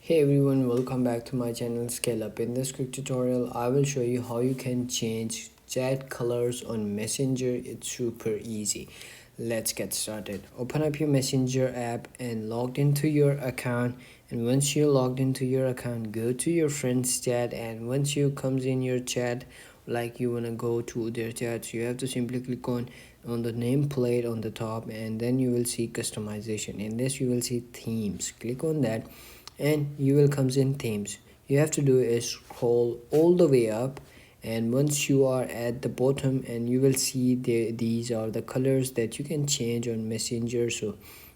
Hey everyone, welcome back to my channel Scale Up. In this quick tutorial I will show you how you can change chat colors on Messenger. It's super easy. Let's get started. Open up your Messenger app and logged into your account, and once you're logged into your account, go to your friends chat, and once you comes in your chat, like you want to go to their chats, you have to simply click on the nameplate on the top, and then you will see customization. In this you will see themes. Click on that and you will comes in themes. You have to do is scroll all the way up, and once you are at the bottom, and you will see these are the colors that you can change on Messenger. So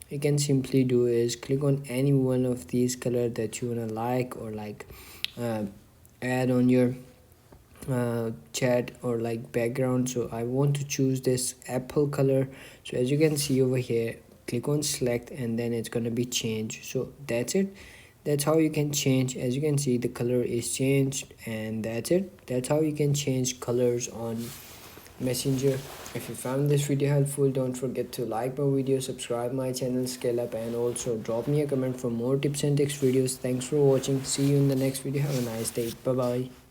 you can simply do is click on any one of these color that you want to like, or uh, add on your chat, or like background. So I want to choose this apple color. So as you can see over here, click on select, and then it's gonna be changed. So that's it. That's how you can change. As you can see, the color is changed, and that's it. That's how you can change colors on Messenger. If you found this video helpful, don't forget to like my video, subscribe my channel Scale Up, and also drop me a comment for more tips and tricks videos. Thanks for watching. See you in the next video. Have a nice day. Bye bye.